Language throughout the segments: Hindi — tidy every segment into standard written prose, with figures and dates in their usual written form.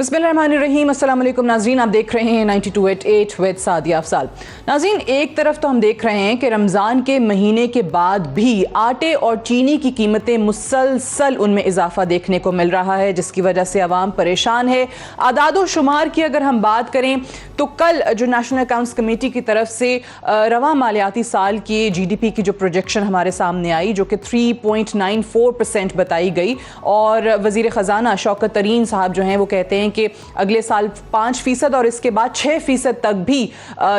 बिस्मिल्लाहिर्रहमानिर्रहीम। अस्सलाम वालेकुम नाज़रीन, आप देख रहे हैं 92.8 विद सादिया अफसाल। नाज़रीन, एक तरफ तो हम देख रहे हैं कि रमज़ान के महीने के बाद भी आटे और चीनी की कीमतें मुसलसल उनमें इजाफा देखने को मिल रहा है, जिसकी वजह से आवाम परेशान है। आदादो शुमार की अगर हम बात करें तो कल जो नेशनल अकाउंट्स कमेटी की तरफ से रवा मालियाती साल की GDP की जो प्रोजेक्शन हमारे सामने आई, जो कि 3.94% बताई गई, और वज़ीर ख़जाना शौकत तरीन साहब जो हैं वो कहते हैं कि अगले साल 5% और इसके बाद 6% तक भी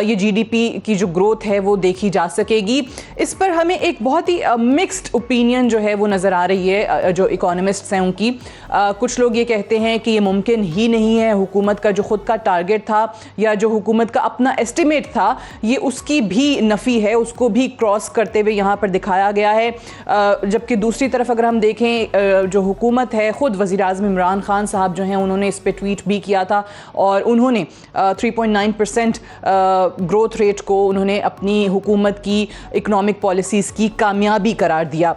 ये GDP की जो ग्रोथ है वो देखी जा सकेगी। इस पर हमें एक बहुत ही मिक्स्ड ओपिनियन जो है वो नज़र आ रही है जो इकोनॉमिस्ट्स हैं उनकी। कुछ लोग ये कहते हैं कि ये मुमकिन ही नहीं है, हुकूमत का जो ख़ुद का टारगेट था या जो हुकूमत का अपना एस्टिमेट था ये उसकी भी नफ़ी है, उसको भी क्रॉस करते हुए यहाँ पर दिखाया गया है। जबकि दूसरी तरफ अगर हम देखें जो हुकूमत है, ख़ुद वज़ीर-ए-आज़म इमरान खान साहब जो हैं उन्होंने इस पे ट्वीट भी किया था और उन्होंने 3.9% ग्रोथ रेट को उन्होंने अपनी हुकूमत की इकोनॉमिक पॉलिसीज़ की कामयाबी करार दिया।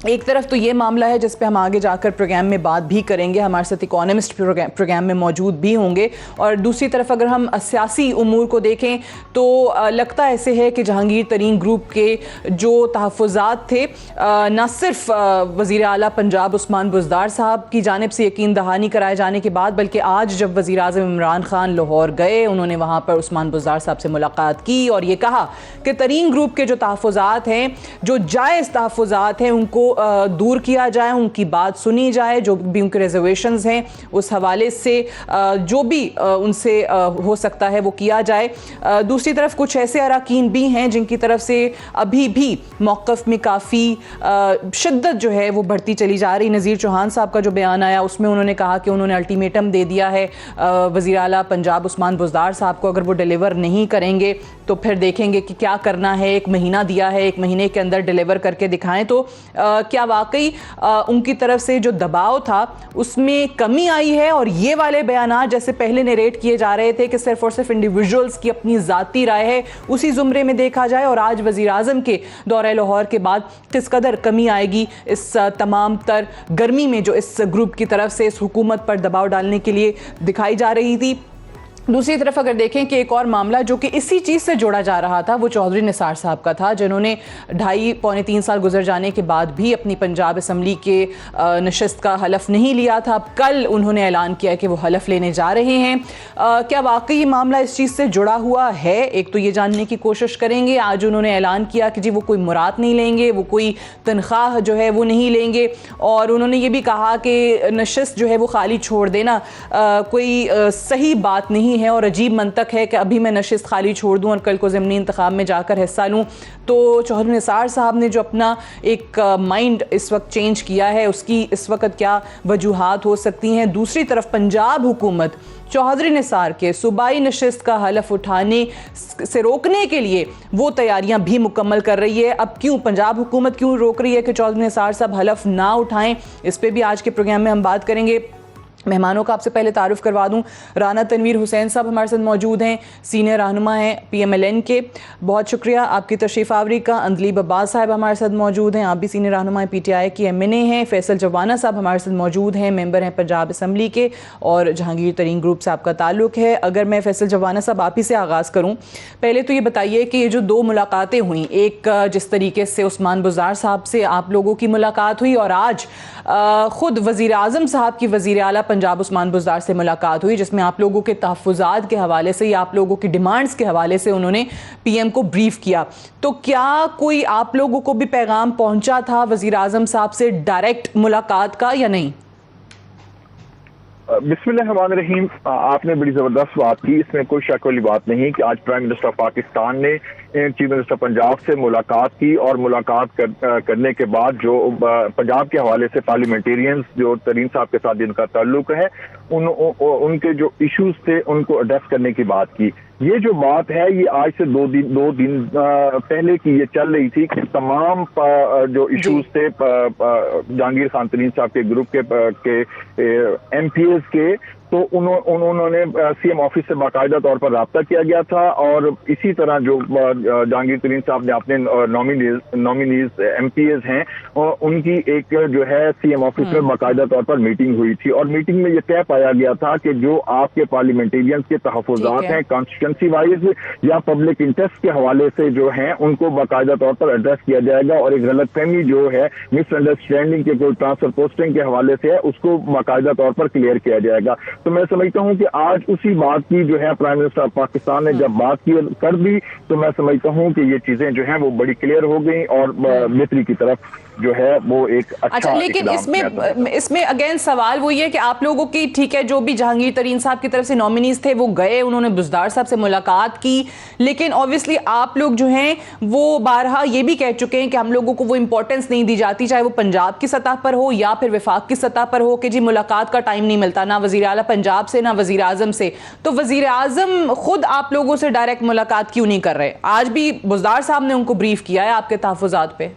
एक तरफ तो ये मामला है जिस पे हम आगे जाकर प्रोग्राम में बात भी करेंगे, हमारे साथ इकोनॉमिस्ट प्रोग्राम में मौजूद भी होंगे, और दूसरी तरफ अगर हम सियासी उमूर को देखें तो लगता ऐसे है कि जहांगीर तरीन ग्रुप के जो तहफ़्फ़ुज़ात थे, न सिर्फ वज़ीर आला पंजाब उस्मान बुज़दार साहब की जानिब से यकीन दहानी कराए जाने के बाद, बल्कि आज जब वज़ीर-ए-आज़म इमरान खान लाहौर गए, उन्होंने वहाँ पर उस्मान बुज़दार साहब से मुलाकात की और ये कहा कि तरीन ग्रुप के जो तहफ़्फ़ुज़ात हैं, जो जायज़ तहफ़्फ़ुज़ात हैं, उनको दूर किया जाए, उनकी बात सुनी जाए, जो भी उनके रिजर्वेशंस हैं उस हवाले से जो भी उनसे हो सकता है वो किया जाए। दूसरी तरफ कुछ ऐसे अराकीन भी हैं जिनकी तरफ से अभी भी मौक़िफ़ में काफ़ी शिद्दत जो है वो बढ़ती चली जा रही। नज़ीर चौहान साहब का जो बयान आया उसमें उन्होंने कहा कि उन्होंने अल्टीमेटम दे दिया है वज़ीर आला पंजाब उस्मान बुज़दार साहब को, अगर वो डिलीवर नहीं करेंगे तो फिर देखेंगे कि क्या करना है। 1 महीना दिया है, 1 महीने के अंदर डिलीवर करके दिखाएं। तो क्या वाकई उनकी तरफ से जो दबाव था उसमें कमी आई है, और ये वाले बयानात जैसे पहले नरेट किए जा रहे थे कि सिर्फ और सिर्फ इंडिविजुअल्स की अपनी ज़ाती राय है, उसी ज़ुमरे में देखा जाए, और आज वज़ीर आज़म के दौरे लाहौर के बाद किस कदर कमी आएगी इस तमाम तर गर्मी में जो इस ग्रुप की तरफ से इस हुकूमत पर दबाव डालने के लिए दिखाई जा रही थी। दूसरी तरफ अगर देखें कि एक और मामला जो कि इसी चीज़ से जोड़ा जा रहा था वो चौधरी निसार साहब का था, जिन्होंने 2.5-3 साल गुजर जाने के बाद भी अपनी पंजाब असम्बली के नशस्त का हलफ नहीं लिया था। अब कल उन्होंने ऐलान किया कि वो हलफ लेने जा रहे हैं। क्या वाकई ये मामला इस चीज़ से जुड़ा हुआ है? एक तो ये जानने की कोशिश करेंगे। आज उन्होंने ऐलान किया कि जी वो कोई मुराद नहीं लेंगे, वो कोई तनख्वाह जो है वो नहीं लेंगे, और उन्होंने ये भी कहा कि नशस्त जो है वो खाली छोड़ देना कोई सही बात नहीं है, और अजीब मंतक है कि अभी मैं नशिस्त खाली छोड़ दूं और कल को ज़मीनी इंतखाब में जाकर हिस्सा लूं। तो चौधरी निसार साहब ने जो अपना एक माइंड इस वक्त चेंज किया है, उसकी इस वक्त क्या वजूहात हो सकती हैं? दूसरी तरफ पंजाब हुकूमत चौधरी निसार के सूबाई नशिस्त का हलफ उठाने से रोकने के लिए वो तैयारियां भी मुकम्मल कर रही है। अब क्यों पंजाब हुकूमत क्यों रोक रही है कि चौधरी निसार साहब हलफ ना उठाएं, इस पर भी आज के प्रोग्राम में हम बात करेंगे। मेहमानों का आपसे पहले तारुफ करवा दूं, राना तनवीर हुसैन साहब हमारे साथ मौजूद हैं, सीनियर रहनुमा हैं PMLN के। बहुत शुक्रिया आपकी तशरीफ़ आवरी का। अंदलीब अब्बास साहब हमारे साथ मौजूद हैं, आप भी सीनियर रहनुमा PTI की MNA हैं। फैसल जवाना साहब हमारे साथ मौजूद हैं, मेंबर हैं पंजाब असम्बली के, और जहांगीर तरीन ग्रुप से आपका ताल्लुक़ है। अगर मैं फैसल जवाना साहब आप ही से आगाज़ करूँ, पहले तो ये बताइए कि ये जो 2 मुलाकातें हुई, एक जिस तरीके से उस्मान बुज़दार साहब से आप लोगों की मुलाकात हुई, और आज ख़ुद वज़ीर आज़म साहब की वज़ीर आला पंजाब उस्मान बुज़दार से मुलाकात हुई, जिसमें आप लोगों के तहफ़्फ़ुज़ात के हवाले से या आप लोगों की डिमांड्स के हवाले से उन्होंने PM को ब्रीफ किया। तो क्या कोई आप लोगों को भी पैगाम पहुंचा था वज़ीर आज़म साहब से डायरेक्ट मुलाकात का या नहीं? बिस्मिल्लाहिर्रहमानिर्रहीम, आपने बड़ी ज़बरदस्त बात की, इसमें कोई शक वाली बात नहीं कि आज प्राइम मिनिस्टर ऑफ पाकिस्तान ने चीफ मिनिस्टर पंजाब से मुलाकात की, और मुलाकात करने के बाद जो पंजाब के हवाले से पार्लियामेंटेरियंस जो तरीन साहब के साथ जिनका ताल्लुक है उनके जो इश्यूज थे उनको एड्रेस करने की बात की। ये जो बात है ये आज से दो दिन पहले की ये चल रही थी कि तमाम जो इश्यूज थे जहांगीर खान तरीन साहब के ग्रुप के MPs के, तो उन्होंने CM ऑफिस से बाकायदा तौर पर रब्ता किया गया था और इसी तरह जो जहांगीर तरीन साहब ने अपने नॉमिनीज MPs हैं और उनकी एक जो है CM ऑफिस में बाकायदा तौर पर मीटिंग हुई थी और मीटिंग में ये तय पाया गया था कि जो आपके पार्लियामेंटेरियंस के तहफ़्फ़ुज़ात हैं कॉन्स्टिट्यूंसी वाइज या पब्लिक इंटरेस्ट के हवाले से जो हैं उनको बाकायदा तौर पर एड्रेस किया जाएगा और एक गलतफहमी जो है मिसअंडरस्टैंडिंग के कोई ट्रांसफर पोस्टिंग के हवाले से है उसको बाकायदा तौर पर क्लियर किया जाएगा। तो मैं समझता हूं कि आज उसी बात की जो है प्राइम मिनिस्टर पाकिस्तान ने जब बात कर दी तो मैं समझता हूं कि ये चीजें जो हैं वो बड़ी क्लियर हो गई और बेहतरी की तरफ जो है वो एक अच्छा लेकिन इसमें अगेन सवाल वही है कि आप लोगों की, ठीक है, जो भी जहांगीर तरीन साहब की तरफ से नॉमिनीज थे वो गए, उन्होंने बुज़दार साहब से मुलाकात की, लेकिन ऑब्वियसली आप लोग जो हैं वो बारहा ये भी कह चुके हैं कि हम लोगों को वो इंपॉर्टेंस नहीं दी जाती, चाहे वो पंजाब की सतह पर हो या फिर वफाक की सतह पर हो, कि जी मुलाकात का टाइम नहीं मिलता ना वज़ीर आला पंजाब से ना वज़ीर आज़म से। तो वज़ीर आज़म खुद आप लोगों से डायरेक्ट मुलाकात क्यों नहीं कर रहे? आज भी बुज़दार साहब ने उनको ब्रीफ किया है आपके तहफ़्फ़ुज़ात पे।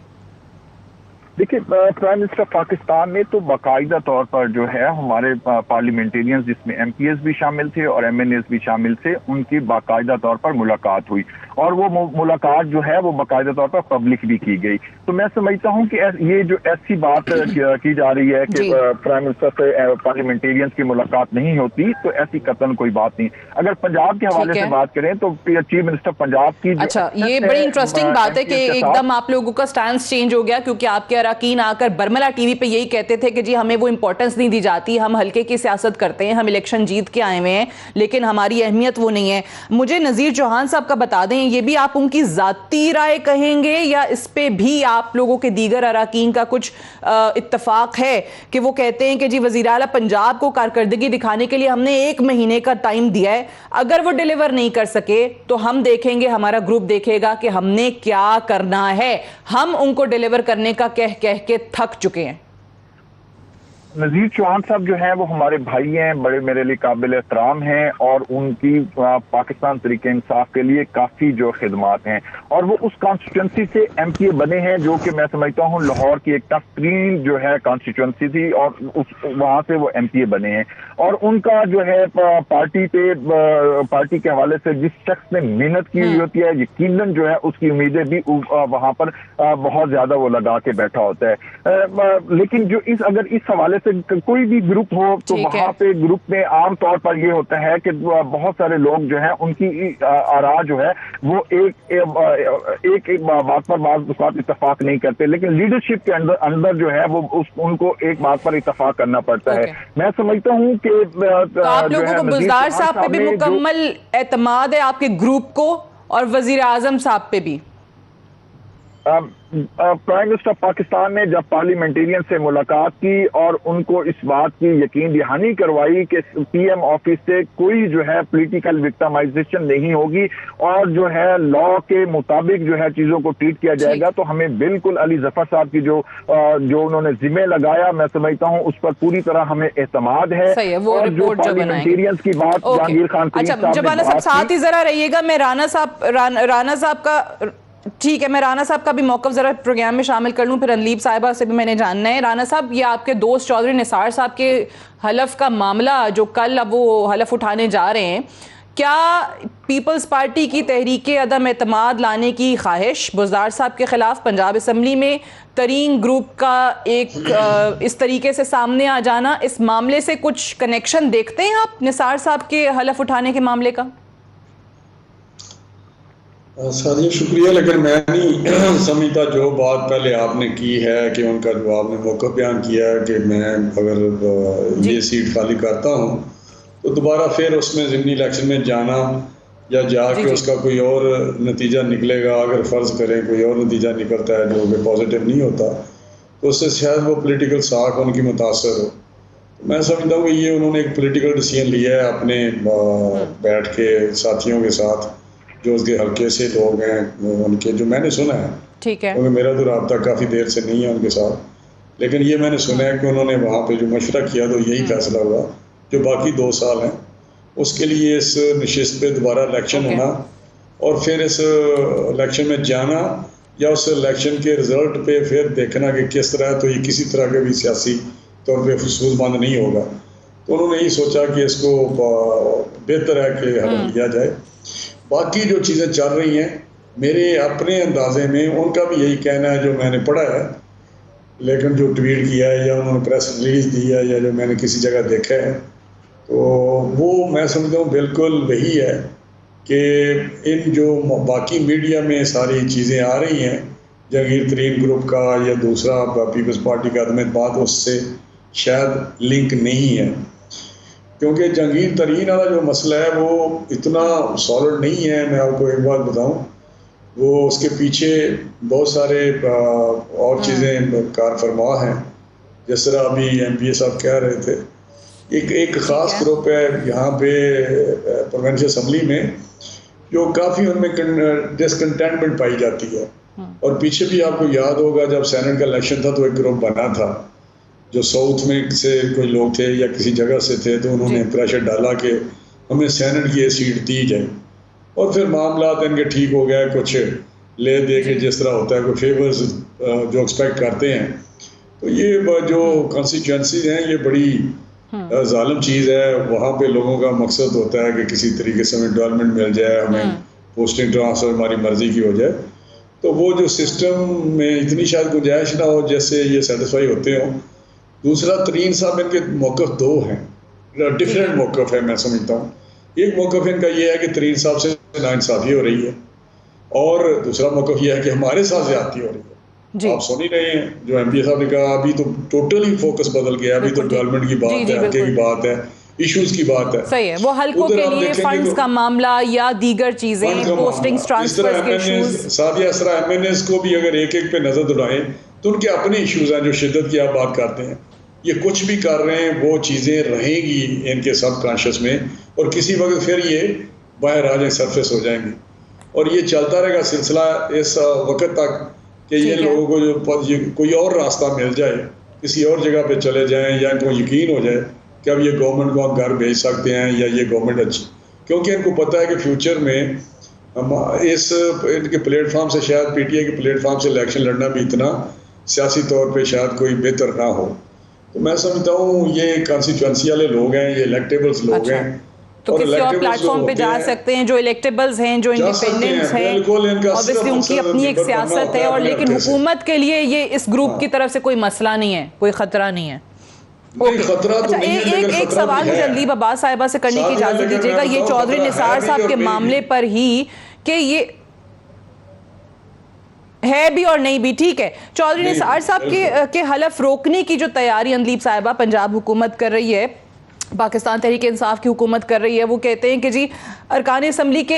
देखिए, प्राइम मिनिस्टर पाकिस्तान ने तो बाकायदा तौर पर जो है हमारे पार्लियामेंटेरियंस जिसमें MPs भी शामिल थे और MNAs भी शामिल थे, उनकी बाकायदा तौर पर मुलाकात हुई और वो मुलाकात जो है वो बाकायदा तौर पर पब्लिक भी की गई। तो मैं समझता हूं कि ये जो ऐसी बात की जा रही है कि प्राइम मिनिस्टर से पार्लियामेंटेरियंस की मुलाकात नहीं होती, तो ऐसी कतन कोई बात नहीं। अगर पंजाब के हवाले से बात करें तो चीफ मिनिस्टर पंजाब की अच्छा, ये बड़ी इंटरेस्टिंग बात है कि एकदम आप लोगों का स्टैंड चेंज हो गया, क्योंकि आपके अरकान आकर बरमला टीवी पे यही कहते थे कि जी हमें वो इंपॉर्टेंस नहीं दी जाती, हम हल्के की सियासत करते हैं, हम इलेक्शन जीत के आए हुए हैं, लेकिन हमारी अहमियत वो नहीं है। मुझे नज़ीर चौहान साहब का बता दें, ये भी आप उनकी जाती राय कहेंगे या इस पे भी आप लोगों के दीगर अरकान का कुछ इत्तफाक है कि वो कहते हैं कि जी वज़ीर आला पंजाब को कारकर्दगी दिखाने के लिए हमने 1 महीने का टाइम दिया है, अगर वो डिलीवर नहीं कर सके तो हम देखेंगे, हमारा ग्रुप देखेगा कि हमने क्या करना है, हम उनको डिलीवर करने का कह के थक चुके हैं। नज़ीर चौहान साहब जो हैं वो हमारे भाई हैं, बड़े मेरे लिए काबिल एहतराम हैं और उनकी पाकिस्तान तरीके इंसाफ के लिए काफ़ी जो खिदमात हैं और वो उस कॉन्स्टिट्यूंसी से MPA बने हैं जो कि मैं समझता हूँ लाहौर की एक टफ तरीन जो है कॉन्स्टिट्यूंसी थी और वहाँ से वो MPA बने हैं और उनका जो है पार्टी के हवाले से जिस शख्स ने मेहनत की हुई होती है, यकीनन जो है उसकी उम्मीदें भी वहाँ पर बहुत ज़्यादा वो लगा के बैठा होता है। लेकिन जो अगर इस हवाले कोई भी ग्रुप हो तो वहां पे ग्रुप में आम तौर पर ये होता है कि बहुत सारे लोग जो है उनकी आरा जो है वो एक बात पर बात इत्तेफाक नहीं करते, लेकिन लीडरशिप के अंदर जो है वो उनको एक बात पर इत्तेफाक करना पड़ता है। मैं समझता हूँ कि तो आप लोगों को बुज़दार साहब पे भी मुकम्मल एतमाद है, आपके ग्रुप को, और वजीर आजम साहब पे भी। प्राइम मिनिस्टर पाकिस्तान ने जब पार्लियामेंटेरियन से मुलाकात की और उनको इस बात की यकीन दहानी करवाई कि PM ऑफिस से कोई जो है पॉलिटिकल विक्टिमाइजेशन नहीं होगी और जो है लॉ के मुताबिक जो है चीजों को ट्रीट किया जाएगा, तो हमें बिल्कुल अली जफर साहब की जो उन्होंने जिम्मे लगाया, मैं समझता हूँ उस पर पूरी तरह हमें एतमाद है। और जो पार्लियामेंटेरियंस की बात जहांगीर खान साथ ही जरा रहिएगा, मैं राना साहब का ठीक है, मैं राना साहब का भी मौक़िफ़ ज़रा प्रोग्राम में शामिल कर लूँ, फिर अनलीब साहिबा से भी मैंने जानना है। राना साहब, ये आपके दोस्त चौधरी निसार साहब के हलफ का मामला जो कल अब वो हलफ उठाने जा रहे हैं, क्या पीपल्स पार्टी की तहरीक अदम एतमाद लाने की ख्वाहिश बुज़दार साहब के ख़िलाफ़ पंजाब असम्बली में तरीन ग्रुप का एक इस तरीके से सामने आ जाना, इस मामले से कुछ कनेक्शन देखते हैं आप निसार साहब के हलफ उठाने के मामले का? सादिया शुक्रिया, लेकिन मैं नहीं समझता जो बात पहले आपने की है कि उनका जो आपने मौका बयान किया है कि मैं अगर ये सीट खाली करता हूँ तो दोबारा फिर उसमें ज़िमनी इलेक्शन में जाना या जाके उसका कोई और नतीजा निकलेगा, अगर फ़र्ज़ करें कोई और नतीजा निकलता है जो कि पॉजिटिव नहीं होता तो उससे शायद वो पॉलिटिकल साख उनकी मुतासर हो। तो मैं समझता हूँ कि ये उन्होंने एक पॉलिटिकल डिसीजन लिया है अपने बैठ के साथियों के साथ जो उसके हल्के से लोग हैं उनके, जो मैंने सुना है, ठीक है, क्योंकि मेरा तो रब्ता काफ़ी देर से नहीं है उनके साथ, लेकिन ये मैंने सुना है कि उन्होंने वहाँ पे जो मशवरा किया तो यही फैसला हुआ जो बाकी 2 साल हैं उसके लिए इस नशिस्त पे दोबारा इलेक्शन होना और फिर इस इलेक्शन में जाना या उस इलेक्शन के रिजल्ट पे फिर देखना कि किस तरह, तो ये किसी तरह के भी सियासी तौर पे फसूलमंद नहीं होगा। तो उन्होंने यही सोचा कि इसको बेहतर है कि हटा लिया जाए। बाकी जो चीज़ें चल रही हैं मेरे अपने अंदाजे में उनका भी यही कहना है जो मैंने पढ़ा है, लेकिन जो ट्वीट किया है या उन्होंने प्रेस रिलीज़ दी है या जो मैंने किसी जगह देखा है, तो वो मैं समझता हूँ बिल्कुल वही है कि इन जो बाकी मीडिया में सारी चीज़ें आ रही हैं, जहांगीर तरीन ग्रुप का या दूसरा पीपल्स पार्टी का अदम बात, उससे शायद लिंक नहीं है, क्योंकि जहांगीर तरीन वाला जो मसला है वो इतना सॉलिड नहीं है। मैं आपको एक बात बताऊं, वो उसके पीछे बहुत सारे और चीज़ें कार फरमा हैं। जिस तरह अभी MPA साहब कह रहे थे, एक ख़ास ग्रुप है यहाँ पे प्रोविंशियल असम्बली में जो काफ़ी उनमें डिसकंटेंटमेंट पाई जाती है। और पीछे भी आपको याद होगा जब सेनेट का इलेक्शन था तो एक ग्रुप बना था जो साउथ में से कोई लोग थे या किसी जगह से थे, तो उन्होंने प्रेशर डाला कि हमें सेनेट की ये सीट दी जाए, और फिर मामला इनके ठीक हो गया, कुछ ले दे के जिस तरह होता है कोई फेवर्स जो एक्सपेक्ट करते हैं। तो ये जो कॉन्स्टिट्यूंसीज हैं ये बड़ी जालिम चीज़ है। वहाँ पे लोगों का मकसद होता है कि किसी तरीके से हमें डेवलपमेंट मिल जाए, हमें पोस्टिंग ट्रांसफर हमारी मर्जी की हो जाए। तो वो जो सिस्टम में इतनी शायद गुंजाइश ना हो जैसे ये सेटिस्फाई होते हों। दूसरा, तरीन साहब इनके मौक़िफ़ दो हैं, डिफरेंट मौक़िफ़ है मैं समझता हूँ। एक मौक़िफ़ इनका ये है कि तरीन साहब से नाइंसाफ़ी हो रही है, और दूसरा मौक़िफ़ ये है कि हमारे साथ ज़्यादती हो रही है। आप सुन ही रहे हैं जो MPA साहब ने कहा, अभी तो टोटली फोकस बदल गया, अभी तो डेवलपमेंट की बात है, हल्के की बात है, इश्यूज की बात है। सही है, वो हल्कों के लिए फंड्स का मामला या दीगर चीजें, पोस्टिंग्स, ट्रांसफर्स के इश्यूज। सादिया असरा MNAs को भी अगर एक एक पे नजर दौड़ाएं तो उनके अपने इश्यूज हैं जो शिद्दत की आप बात करते हैं। ये कुछ भी कर रहे हैं वो चीज़ें रहेंगी इनके सब कॉन्शियस में, और किसी वक्त फिर ये बाहर आ जाए, सरफेस हो जाएंगे, और ये चलता रहेगा सिलसिला इस वक्त तक कि ये लोगों को जो कोई और रास्ता मिल जाए, किसी और जगह पे चले जाएं, या इनको यकीन हो जाए कि अब ये गवर्नमेंट को हम घर भेज सकते हैं या ये गवर्नमेंट अच्छी, क्योंकि इनको पता है कि फ्यूचर में इस इनके प्लेटफॉर्म से शायद PTI के प्लेटफॉर्म से इलेक्शन लड़ना भी इतना सियासी तौर पे शायद कोई बेहतर ना हो। तो मैं समझता हूँ ये कॉन्स्टिट्यूंसी वाले लोग हैं, ये इलेक्टेबल्स लोग हैं, तो किसी और प्लेटफॉर्म पे जा सकते हैं, जो इलेक्टेबल्स हैं, जो इंडिपेंडेंट्स हैं, ऑब्वियसली उनकी अपनी एक सियासत है, और लेकिन हुकूमत के लिए ये इस ग्रुप की तरफ से कोई मसला नहीं है, कोई खतरा नहीं है। अच्छा, एक सवाल मुझे अदलीब अब्बास साहिबा से करने की इजाजत दीजिएगा, ये चौधरी निसार साहब के मामले पर ही कि ये है भी और नहीं भी, ठीक है। चौधरी निसार साहब के हलफ रोकने की जो तैयारी अदलीब साहिबा पंजाब हुकूमत कर रही है, पाकिस्तान तहरीक इंसाफ की हुकूमत कर रही है, वो कहते हैं कि जी अरकान असम्बली के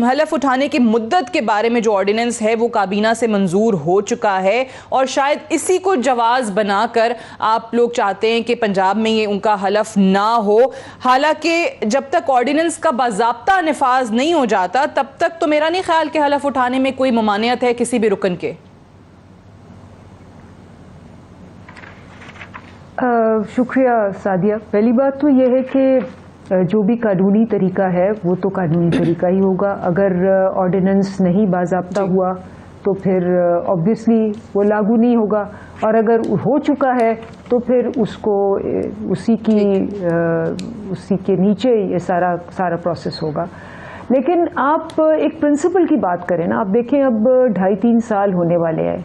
हलफ उठाने की मुद्दत के बारे में जो ऑर्डिनेंस है वो काबीना से मंजूर हो चुका है, और शायद इसी को जवाज़ बनाकर आप लोग चाहते हैं कि पंजाब में ये उनका हलफ ना हो। हालांकि जब तक ऑर्डिनेंस का बाज़ाब्ता नफाज नहीं हो जाता तब तक तो मेरा नहीं ख्याल कि हलफ उठाने में कोई ममानियत है किसी भी रुकन के। शुक्रिया सादिया। पहली बात तो यह है कि जो भी कानूनी तरीका है वो तो कानूनी तरीका ही होगा। अगर ऑर्डिनेंस नहीं बाज़ाब्ता हुआ तो फिर ऑब्वियसली वो लागू नहीं होगा, और अगर हो चुका है तो फिर उसको उसी के नीचे ये सारा प्रोसेस होगा। लेकिन आप एक प्रिंसिपल की बात करें ना, आप देखें अब 2.5-3 साल होने वाले हैं।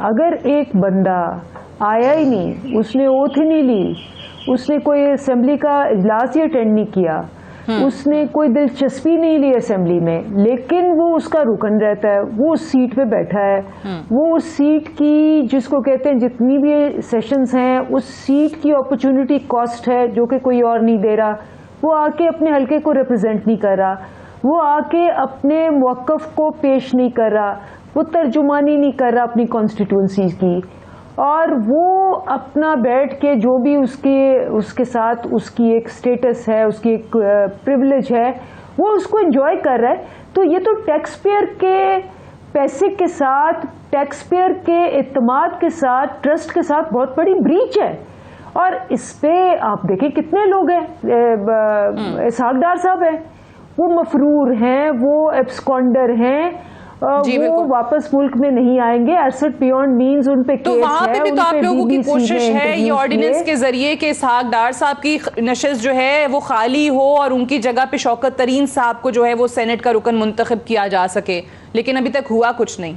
अगर एक बंदा आया ही नहीं, उसने ओथ ही नहीं ली, उसने कोई असेंबली का इजलास ही अटेंड नहीं किया, उसने कोई दिलचस्पी नहीं ली असेंबली में, लेकिन वो उसका रुकन रहता है, वो उस सीट पे बैठा है, वो उस सीट की जिसको कहते हैं जितनी भी सेशंस हैं उस सीट की अपॉर्चुनिटी कॉस्ट है जो कि कोई और नहीं दे रहा। वो आके अपने हलके को रिप्रेजेंट नहीं कर रहा, वो आके अपने मौक़िफ़ को पेश नहीं कर रहा, वो तर्जुमानी नहीं कर रहा अपनी कॉन्स्टिट्यूंसी की, और वो अपना बैठ के जो भी उसके साथ उसकी एक स्टेटस है, उसकी एक प्रिविलेज है, वो उसको एंजॉय कर रहा है। तो ये तो टैक्स पेयर के पैसे के साथ, टैक्स पेयर के इत्मीनान के साथ, ट्रस्ट के साथ बहुत बड़ी ब्रीच है। और इस पे आप देखें कितने लोग हैं, इसहाक डार साहब हैं, वो मफरूर हैं, वो एब्सकॉन्डर हैं, वो वापस मुल्क में नहीं आएंगे, एसेट बियॉन्ड मींस उन पे केस है। तो वहां पे भी तो आप लोगों की कोशिश है ये ऑर्डिनेंस के जरिए कि इसहाक डार साहब की नशिस्त जो है वो खाली हो और उनकी जगह पे शौकत तरीन साहब को जो है वो सेनेट का रुकन मुंतखब किया जा सके, लेकिन अभी तक हुआ कुछ नहीं।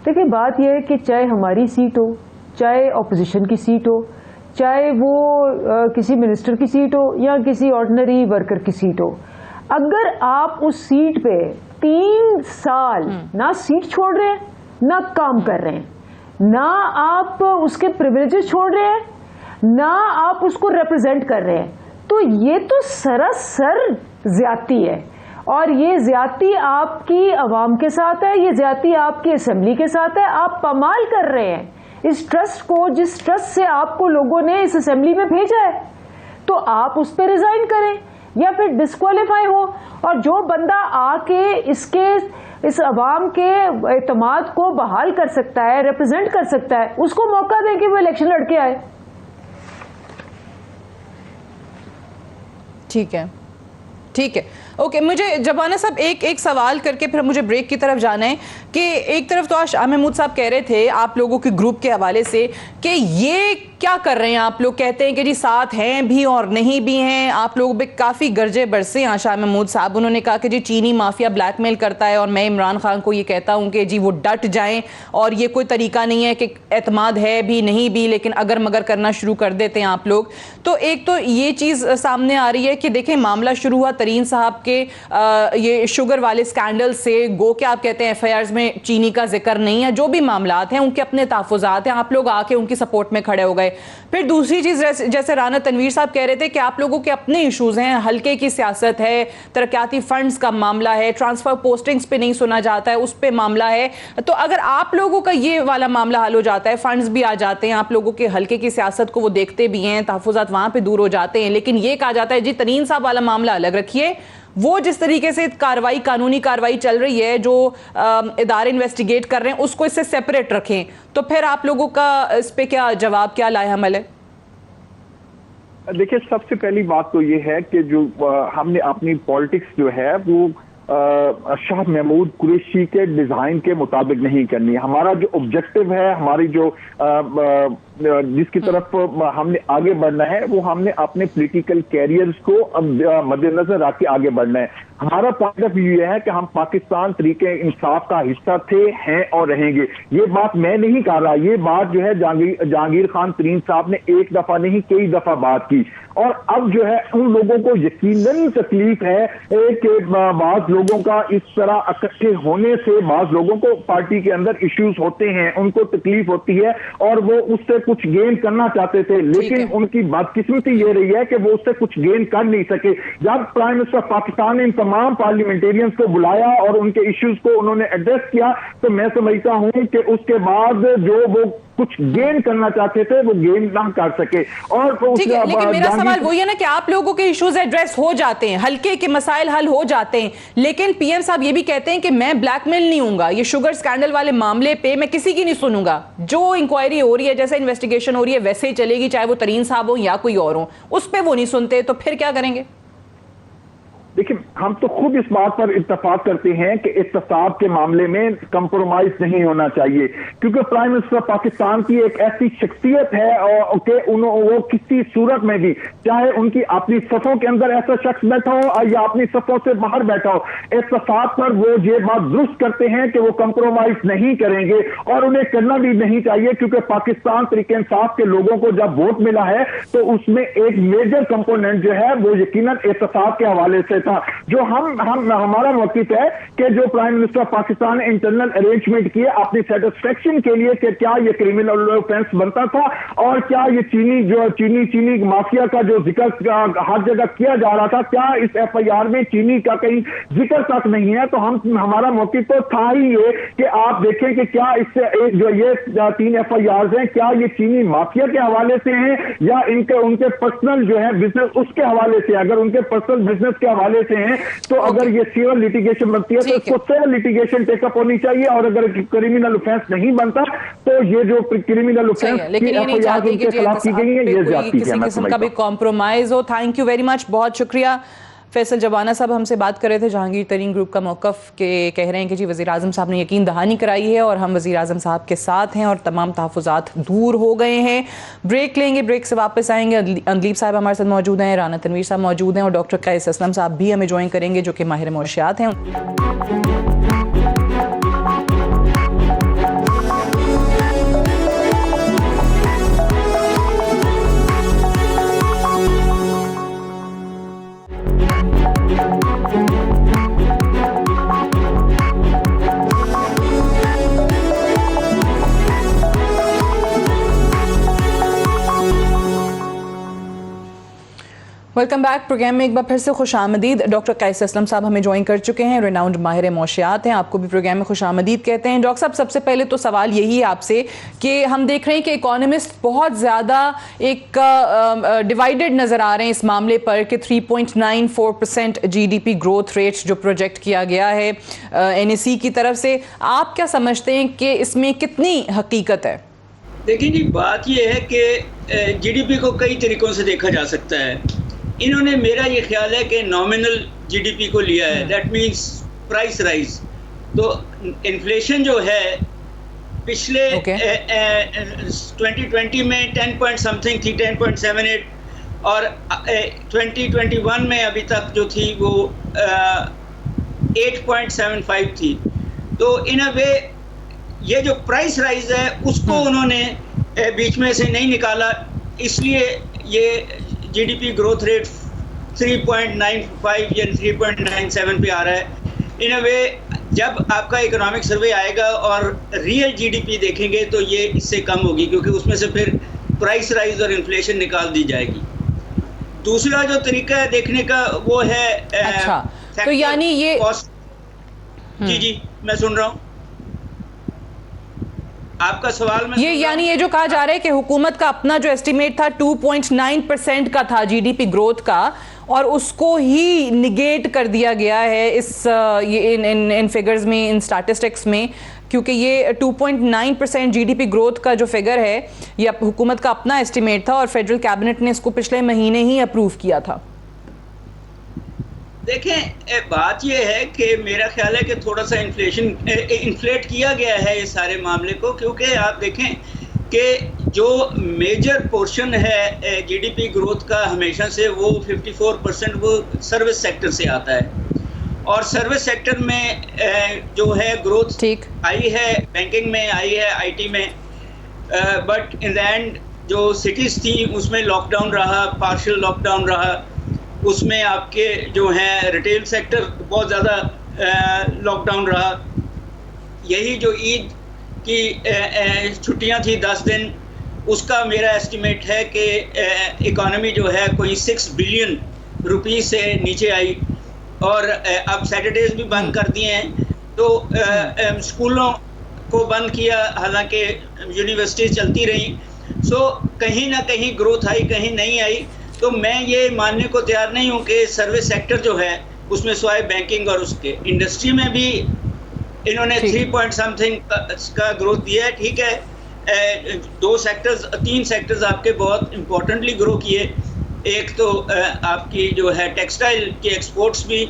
देखिए बात यह है कि चाहे हमारी सीट हो, चाहे ऑपोजिशन की सीट हो, चाहे वो किसी मिनिस्टर की सीट हो या किसी ऑर्डिनरी वर्कर की सीट हो, अगर आप उस सीट पे 3 साल ना सीट छोड़ रहे हैं, ना काम कर रहे हैं, ना आप उसके प्रिविलेजेस छोड़ रहे हैं, ना आप उसको रिप्रेजेंट कर रहे हैं, तो ये तो सरासर ज्यादती है। और ये ज्यादती आपकी आवाम के साथ है, ये ज्यादती आपकी असेंबली के साथ है। आप पामाल कर रहे हैं इस ट्रस्ट को, जिस ट्रस्ट से आपको लोगों ने इस असेंबली में भेजा है, तो आप उस पर रिजाइन करें या फिर डिस्क्वालीफाई हो। और जो बंदा आके इस अवाम के एतमाद को बहाल कर सकता है, रिप्रेजेंट कर सकता है, उसको मौका दें कि वो इलेक्शन लड़के आए। ठीक है, ठीक है, ओके। मुझे जबाना साहब एक सवाल करके फिर मुझे ब्रेक की तरफ जाना है कि एक तरफ तो आज शाह महमूद साहब कह रहे थे आप लोगों के ग्रुप के हवाले से कि ये क्या कर रहे हैं, आप लोग कहते हैं कि जी साथ हैं भी और नहीं भी हैं, आप लोगों पे काफ़ी गर्जे बरसे हैं शाह महमूद साहब। उन्होंने कहा कि जी चीनी माफिया ब्लैकमेल करता है और मैं इमरान खान को ये कहता हूँ कि जी वो डट जाएं और ये कोई तरीका नहीं है कि एतमाद है भी नहीं भी, लेकिन अगर मगर करना शुरू कर देते हैं आप लोग। तो एक तो ये चीज़ सामने आ रही है कि देखें मामला शुरू हुआ तरीन साहब के ये शुगर वाले स्कैंडल से, गो के आप कहते हैं एफआईआर्स में चीनी का जिक्र नहीं है, जो भी मामलात हैं उनके अपने तहफ़्फ़ुज़ात हैं, आप लोग आके उनकी सपोर्ट में खड़े हो गए। फिर दूसरी चीज़ जैसे राना तनवीर साहब कह रहे थे कि आप लोगों के अपने इश्यूज़ हैं, हल्के की सियासत है, तरक्याती फंड्स का मामला है, ट्रांसफ़र पोस्टिंग्स पे नहीं सुना जाता है, उस पर मामला है। तो अगर आप लोगों का ये वाला मामला हल हो जाता है, फंड्स भी आ जाते हैं, आप लोगों के हल्के की सियासत को वो देखते भी हैं, तहफ़्फ़ुज़ात वहाँ पर दूर हो जाते हैं, लेकिन ये कहा जाता है जी तरीन साहब वाला मामला अलग रखिए, वो जिस तरीके से कार्रवाई, कानूनी कार्रवाई चल रही है, जो इदारे इन्वेस्टिगेट कर रहे हैं, उसको इससे सेपरेट रखें। तो फिर आप लोगों का इस पे क्या जवाब, क्या लाए हमल है? देखिए सबसे पहली बात तो ये है कि जो हमने अपनी पॉलिटिक्स जो है वो शाह महमूद कुरैशी के डिजाइन के मुताबिक नहीं करनी। हमारा जो ऑब्जेक्टिव है, हमारी जो जिसकी तरफ हमने आगे बढ़ना है, वो हमने अपने पॉलिटिकल कैरियर्स को मद्देनजर रख के आगे बढ़ना है। हमारा पॉइंट ऑफ व्यू यह है कि हम पाकिस्तान तरीके इंसाफ का हिस्सा थे, हैं और रहेंगे। ये बात मैं नहीं कर रहा, ये बात जो है जहांगीर खान तरीन साहब ने एक दफा नहीं कई दफा बात की। और अब जो है उन लोगों को यकीनन तकलीफ है कि बाज लोगों का इस तरह इकट्ठे होने से बाज लोगों को पार्टी के अंदर इश्यूज होते हैं, उनको तकलीफ होती है और वो उससे कुछ गेन करना चाहते थे, लेकिन उनकी बदकिस्मती ये रही है कि वो उससे कुछ गेन कर नहीं सके। जब प्राइम मिनिस्टर पाकिस्तान ने इन तमाम पार्लियामेंटेरियंस को बुलाया और उनके इश्यूज को उन्होंने एड्रेस किया, तो मैं समझता हूं कि उसके बाद जो वो कुछ गेन करना चाहते थे वो गेन ना कर सके। और ठीक है, लेकिन मेरा सवाल वही है ना कि आप लोगों के इश्यूज एड्रेस हो जाते हैं, हल्के के मसाइल हल हो जाते हैं, लेकिन पीएम साहब ये भी कहते हैं कि मैं ब्लैकमेल नहीं हूंगा, ये शुगर स्कैंडल वाले मामले पे मैं किसी की नहीं सुनूंगा, जो इंक्वायरी हो रही है, जैसे इन्वेस्टिगेशन हो रही है वैसे ही चलेगी, चाहे वो तरीन साहब हो या कोई और हो, उस पर वो नहीं सुनते, तो फिर क्या करेंगे? देखिए हम तो खुद इस बात पर इत्तेफाक करते हैं कि इत्तेसाब के मामले में कंप्रोमाइज नहीं होना चाहिए, क्योंकि प्राइम मिनिस्टर पाकिस्तान की एक ऐसी शख्सियत है कि वो किसी सूरत में भी, चाहे उनकी अपनी सफ़ों के अंदर ऐसा शख्स बैठा हो या अपनी सफ़ों से बाहर बैठा हो, इत्तेसाब पर वो ये बात दुरुस्त करते हैं कि वो कंप्रोमाइज नहीं करेंगे और उन्हें करना भी नहीं चाहिए, क्योंकि पाकिस्तान तरीके इंसाफ के लोगों को जब वोट मिला है तो उसमें एक मेजर कंपोनेंट जो है वो यकीनन इत्तेसाब के हवाले से था। जो हमारा मौक़िफ़ है कि जो प्राइम मिनिस्टर पाकिस्तान ने इंटरनल अरेंजमेंट किए अपनी सेटिस्फेक्शन के लिए कि क्या ये क्रिमिनल ऑफेंस बनता था और क्या ये चीनी माफिया का जो जिक्र हर जगह किया जा रहा था, क्या इस एफआईआर में चीनी का कहीं जिक्र तक नहीं है। तो हमारा मौक़िफ़ तो था ही ये कि आप देखें कि क्या इससे जो ये 3 एफआईआर हैं, क्या ये चीनी माफिया के हवाले से हैं या उनके पर्सनल जो है बिजनेस उसके हवाले से। अगर उनके पर्सनल बिजनेस के हवाले से हैं तो अगर ये सिविल लिटिगेशन बनती है तो इसको सिविल लिटिगेशन टेकअप होनी चाहिए, और अगर क्रिमिनल ऑफेंस नहीं बनता तो ये जो क्रिमिनल ऑफेंस लेकिन ये नहीं चाहती कि खिलाफ की गई है ये ज्यादती किसी किस्म का भी कॉम्प्रोमाइज हो। थैंक यू वेरी मच, बहुत शुक्रिया। फैसल जवाना साहब हमसे बात कर रहे थे जहांगीर तरीन ग्रुप का मौक़िफ़ के, कह रहे हैं कि जी वज़ीर आज़म साहब ने यकीन दहानी कराई है और हम वज़ीर आज़म साहब के साथ हैं और तमाम तहफ़्फ़ुज़ात दूर हो गए हैं। ब्रेक लेंगे, ब्रेक से वापस आएंगे। अंदलीब साहब हमारे साथ मौजूद हैं, राना तनवीर साहब मौजूद हैं और डॉक्टर कैस असलम साहब भी हमें ज्वाइन करेंगे जो कि माहिर मौशियात हैं। Welcome back. प्रोग्राम में एक बार फिर से खुश आमदीद। डॉक्टर कैस असलम साहब हमें ज्वाइन कर चुके हैं, रिनाउंड माहिर मौशियात हैं, आपको भी प्रोग्राम में खुश आमदीद कहते हैं। डॉक्टर साहब सबसे पहले तो सवाल यही है आपसे कि हम देख रहे हैं कि इकोनॉमिस्ट बहुत ज़्यादा एक डिवाइडेड नज़र आ रहे हैं इस मामले पर कि 3.94% GDP ग्रोथ रेट जो प्रोजेक्ट किया गया है NSE की तरफ से, आप क्या समझते हैं कि इसमें कितनी हकीकत है? देखिए जी, बात यह है कि GDP को कई तरीक़ों से देखा जा सकता है। इन्होंने, मेरा ये ख्याल है कि नॉमिनल GDP को लिया है, दैट मीन्स प्राइस राइज। तो इन्फ्लेशन जो है पिछले 2020 में 10 पॉइंट समथिंग थी, 10.78, और 2021 में अभी तक जो थी वो 8.75 थी। तो इन अ वे ये जो प्राइस राइज है उसको उन्होंने बीच में से नहीं निकाला, इसलिए ये GDP ग्रोथ रेट 3.95 या 3.97 पे आ रहा है। इन अ वे जब आपका इकोनॉमिक सर्वे आएगा और रियल GDP देखेंगे तो ये इससे कम होगी, क्योंकि उसमें से फिर प्राइस राइज और इन्फ्लेशन निकाल दी जाएगी। दूसरा जो तरीका है देखने का वो है अच्छा, तो यानी ये जी मैं सुन रहा हूँ आपका सवाल में। यानी ये जो कहा जा रहा है कि हुकूमत का अपना जो एस्टिमेट था 2.9% का था GDP ग्रोथ का, और उसको ही निगेट कर दिया गया है इन फिगर्स में, इन स्टैटिस्टिक्स में, क्योंकि ये 2.9% GDP ग्रोथ का जो फिगर है ये हुकूमत का अपना एस्टिमेट था और फेडरल कैबिनेट ने इसको पिछले महीने ही अप्रूव किया था। देखें, बात यह है कि मेरा ख्याल है कि थोड़ा सा इन्फ्लेट किया गया है इस सारे मामले को, क्योंकि आप देखें कि जो मेजर पोर्शन है GDP ग्रोथ का हमेशा से वो 54% वो सर्विस सेक्टर से आता है, और सर्विस सेक्टर में जो है ग्रोथ आई है, बैंकिंग में आई है, IT में, बट इन द एंड जो सिटीज़ थी उसमें लॉकडाउन रहा, पार्शियल लॉकडाउन रहा, उसमें आपके जो हैं रिटेल सेक्टर बहुत ज़्यादा लॉकडाउन रहा। यही जो ईद की छुट्टियां थी 10 दिन, उसका मेरा एस्टिमेट है कि इकॉनमी जो है कोई 6 बिलियन रुपीस से नीचे आई, और अब सैटरडेज भी बंद कर दिए हैं, तो स्कूलों को बंद किया, हालांकि यूनिवर्सिटीज़ चलती रहीं। सो कहीं ना कहीं ग्रोथ आई, कहीं नहीं आई। तो मैं ये मानने को तैयार नहीं हूँ कि सर्विस सेक्टर जो है उसमें स्वाय बैंकिंग और उसके इंडस्ट्री में भी इन्होंने 3 पॉइंट समथिंग का ग्रोथ दिया है। ठीक है, 3 सेक्टर्स आपके बहुत इम्पोर्टेंटली ग्रो किए। एक तो आपकी जो है टेक्सटाइल के एक्सपोर्ट्स भी,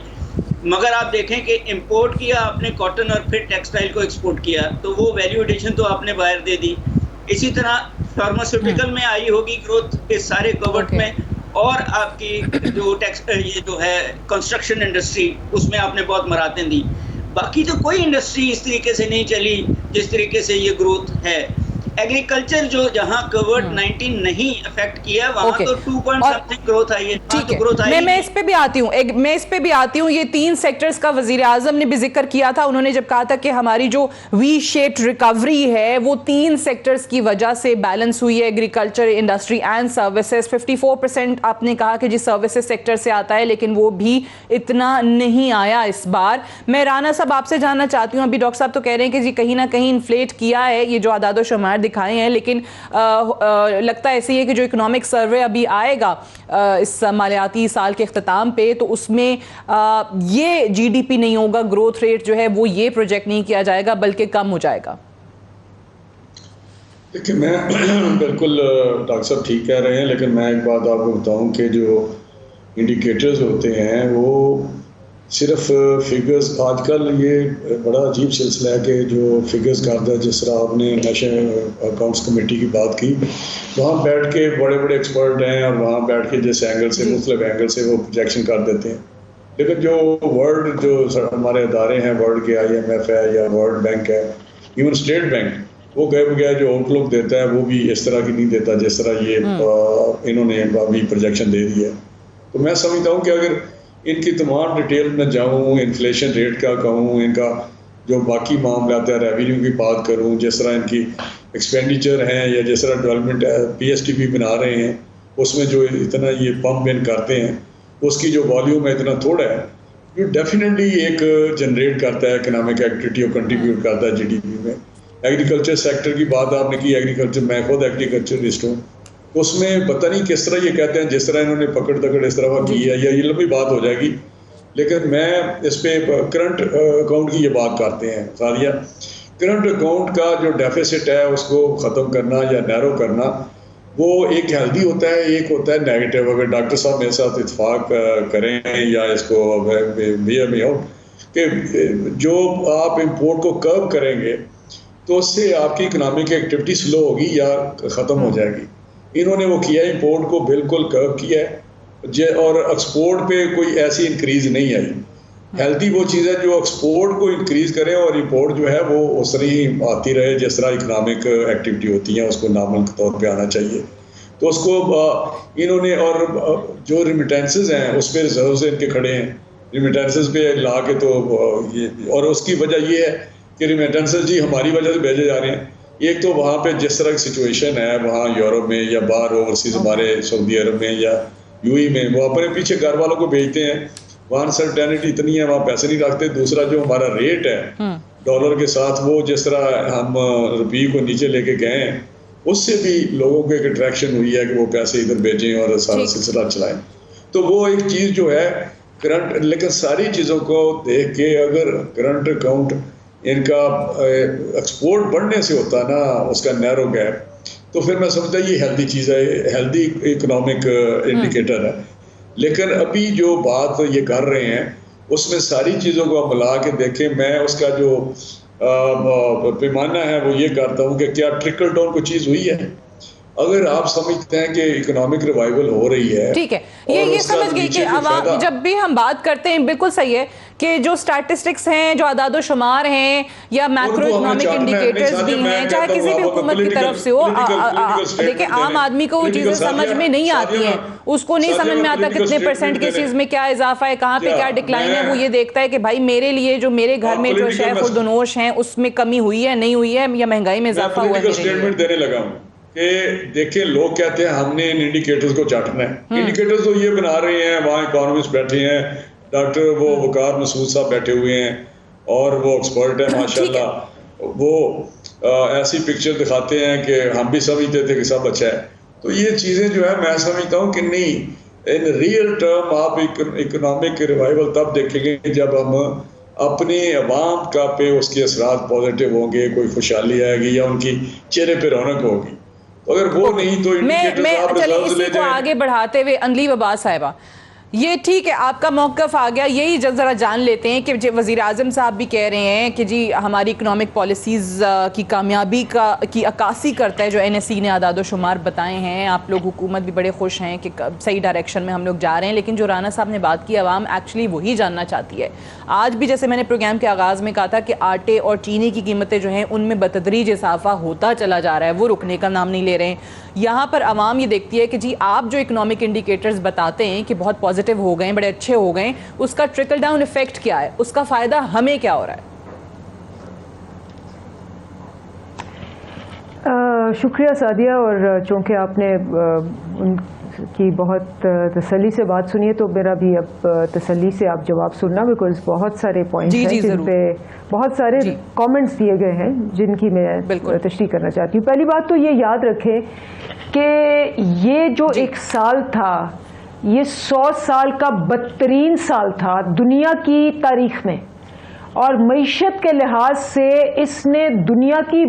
मगर आप देखें कि इंपोर्ट किया आपने कॉटन और फिर टेक्सटाइल को एक्सपोर्ट किया, तो वो वैल्यू एडिशन तो आपने बाहर दे दी। इसी तरह फार्मास्यूटिकल में आई होगी ग्रोथ इस सारे कवर्ट में, और आपकी जो ये जो है कंस्ट्रक्शन इंडस्ट्री, उसमें आपने बहुत मरातें दी। बाकी तो कोई इंडस्ट्री इस तरीके से नहीं चली जिस तरीके से ये ग्रोथ है। एग्रीकल्चर जो जहां कोविड-19 नहीं अफेक्ट किया, वहां तो 2 पॉइंट समथिंग ग्रोथ आई है। ठीक है, मैं इस पे भी आती हूँ। ये 3 सेक्टर्स का वजीर आजम ने भी जिक्र किया था। उन्होंने जब कहा था कि हमारी जो वी शेप्ड रिकवरी है वो 3 सेक्टर्स की वजह से बैलेंस हुई है, एग्रीकल्चर, इंडस्ट्री एंड सर्विसेज। 54% आपने कहा कि जी सर्विसेज सेक्टर से आता है, लेकिन वो भी इतना नहीं आया इस बार। मैं राना साहब आपसे जानना चाहती हूँ, अभी डॉक्टर साहब तो कह रहे हैं कि जी कहीं ना कहीं इन्फ्लेट किया है, ये जो आदाद शुमार दिखाए हैं, लेकिन लगता ऐसे ही है कि जो इकोनॉमिक सर्वे अभी आएगा इस मालियाती साल के अख्ताम पे, तो उसमें ये GDP नहीं होगा, ग्रोथ रेट जो है वो ये प्रोजेक्ट नहीं किया जाएगा बल्कि कम हो जाएगा। देखिए, मैं बिल्कुल डॉक्टर साहब ठीक कह रहे हैं, लेकिन मैं एक बात आपको बताऊं कि जो इंडिकेटर्स होते हैं वो सिर्फ फिगर्स, आजकल ये बड़ा अजीब सिलसिला है कि जो फिगर्स करता है, जिस तरह आपने नेशनल अकाउंट्स कमेटी की बात की, वहाँ बैठ के बड़े बड़े एक्सपर्ट हैं और वहाँ बैठ के जिस एंगल से, मुख्तलिफ एंगल से वो प्रोजेक्शन कर देते हैं। लेकिन जो वर्ल्ड, जो हमारे इदारे हैं, वर्ल्ड के IMF है या वर्ल्ड बैंक है, इवन स्टेट बैंक, वो गए बगैर जो आउटलुक देता है वो भी इस तरह की नहीं देता जिस तरह ये इन्होंने अभी प्रोजेक्शन दे दी है। तो मैं समझता हूँ कि अगर इनकी तमाम डिटेल में जाऊँ, इन्फ्लेशन रेट का कहूँ, इनका जो बाकी मामला है, रेवेन्यू की बात करूँ, जिस तरह इनकी एक्सपेंडिचर हैं या जिस तरह डेवलपमेंट PSTP बना रहे हैं, उसमें जो इतना ये पम्प इन करते हैं, उसकी जो वॉल्यूम है इतना थोड़ा है, ये डेफिनेटली एक जनरेट करता है इकोनॉमिक एक्टिविटी और कंट्रीब्यूट करता है GDP में। एग्रीकल्चर सेक्टर की बात आपने की, एग्रीकल्चर, मैं खुद एग्रीकल्चरिस्ट हूँ, उसमें पता नहीं किस तरह ये कहते हैं, जिस तरह इन्होंने पकड़ दकड़ इस तरह की है, या ये लंबी बात हो जाएगी, लेकिन मैं इस पे करंट अकाउंट की ये बात करते हैं सारिया। करंट अकाउंट का जो डेफिसिट है उसको ख़त्म करना या नैरो करना, वो एक हेल्दी होता है, एक होता है नेगेटिव। अगर डॉक्टर साहब मेरे साथ इत्तेफाक करें या इसको बियर में आउट कि जो आप इम्पोर्ट को कर्व करेंगे तो उससे आपकी इकोनॉमिक एक्टिविटी स्लो होगी या ख़त्म हो जाएगी। इन्होंने वो किया, इंपोर्ट को बिल्कुल कर्व किया है और एक्सपोर्ट पे कोई ऐसी इंक्रीज़ नहीं आई। हेल्दी वो चीज़ है जो एक्सपोर्ट को इंक्रीज़ करे और इंपोर्ट जो है वो उस तरह ही आती रहे जिस तरह इकोनॉमिक एक्टिविटी होती है, उसको नॉर्मल तौर पे आना चाहिए। तो उसको इन्होंने, और जो रिमिटेंसेस हैं उस पर रिजर्व इनके खड़े हैं, रिमिटेंसेस पे ला के, तो ये, और उसकी वजह ये है कि रिमिटेंसेस जी हमारी वजह से भेजे जा रहे हैं। एक तो वहाँ पे जिस तरह की सिचुएशन है वहाँ यूरोप में या बाहर ओवरसीज हमारे सऊदी अरब में या UAE में, वो अपने पीछे घर वालों को भेजते हैं, वहाँ अनसर्टेनिटी इतनी है, वहाँ पैसे नहीं रखते। दूसरा जो हमारा रेट है डॉलर के साथ, वो जिस तरह हम रुपये को नीचे लेके गए हैं, उससे भी लोगों को एक अट्रैक्शन हुई है कि वो पैसे इधर भेजें और सारा सिलसिला चलाएं। तो वो एक चीज़ जो है करंट, लेकिन सारी चीज़ों को देख के अगर करंट अकाउंट इनका एक्सपोर्ट बढ़ने से होता ना, उसका नैरो गैप, तो फिर मैं समझता ये हेल्दी चीज़ है, हेल्दी इकोनॉमिक इंडिकेटर है। लेकिन अभी जो बात ये कर रहे हैं उसमें सारी चीज़ों को आप मिला के देखें, मैं उसका जो पैमाना है वो ये करता हूँ कि क्या ट्रिकल डाउन कोई चीज़ हुई है। अगर आप समझते हैं कि इकोनॉमिक रिवाइवल हो रही है, ठीक है, ये समझ गई कि जब भी हम बात करते हैं, बिल्कुल सही है कि जो स्टैटिस्टिक्स हैं, जो आदादो शुमार हैं या मैक्रो इकोनॉमिक इंडिकेटर्स भी हैं, चाहे किसी भी हुकूमत की तरफ से हो, देखिए आम आदमी को वो चीज़ें समझ में नहीं आती हैं, उसको नहीं समझ में आता कितने परसेंट किस चीज़ में क्या इजाफा है, कहाँ पे क्या डिक्लाइन है। वो ये देखता है कि भाई मेरे लिए जो मेरे घर में जो शय खुर्दनोश हैं उसमें कमी हुई है, नहीं हुई है, या महंगाई में इजाफा हुआ है। स्टेटमेंट देने लगा हूँ कि देखिए, लोग कहते हैं हमने इन इंडिकेटर्स को चाटना है। इंडिकेटर्स तो ये बना रहे हैं, वहाँ इकोनॉमिस्ट बैठे हैं, डॉक्टर वो वकार मसूद साहब बैठे हुए हैं और वो एक्सपर्ट है माशाल्लाह, वो ऐसी पिक्चर दिखाते हैं कि हम भी समझते थे कि सब अच्छा है। तो ये चीज़ें जो है मैं समझता हूँ कि नहीं, इन रियल टर्म आप इकोनॉमिक रिवाइवल तब देखेंगे जब हम अपने अवाम का पे उसके असरात पॉजिटिव होंगे, कोई खुशहाली आएगी या उनकी चेहरे पे रौनक होगी। अगर वो नहीं तो चलिए इसी को आगे बढ़ाते हुए अनलीब अब्बास साहिबा, ये ठीक है, आपका मौक़िफ़ आ गया, यही ज़रा जान लेते हैं कि वज़ीर आज़म साहब भी कह रहे हैं कि जी हमारी इकोनॉमिक पॉलिसीज़ की कामयाबी की अक्कासी करता है जो NSE ने आदाद शुमार बताए हैं। आप लोग हुकूमत भी बड़े खुश हैं कि सही डायरेक्शन में हम लोग जा रहे हैं, लेकिन जो राना साहब ने बात की, आवाम एक्चुअली वही जानना चाहती है। आज भी जैसे मैंने प्रोग्राम के आगाज़ में कहा था कि आटे और चीनी की कीमतें जो हैं उनमें बतदरीज इजाफा होता चला जा रहा है, वो रुकने का नाम नहीं ले रहे हैं। यहाँ पर आवाम ये देखती है कि जी आप जो इकोनॉमिक इंडिकेटर्स बताते हैं कि बहुत पॉजिटिव हो गए, बड़े अच्छे हो गए, उसका ट्रिकल डाउन इफेक्ट क्या है, उसका फ़ायदा हमें क्या हो रहा है? शुक्रिया सादिया, और चूँकि आपने उनकी बहुत तसल्ली से बात सुनी है तो मेरा भी अब तसल्ली से आप जवाब सुनना, बिकॉज बहुत सारे पॉइंट्स हैं जिन पे बहुत सारे कमेंट्स दिए गए हैं जिनकी मैं तशरीह करना चाहती हूँ। पहली बात तो ये याद रखें कि ये जो एक साल था, ये 100 साल का बदतरीन साल था दुनिया की तारीख में, और मईशत के लिहाज से इसने दुनिया की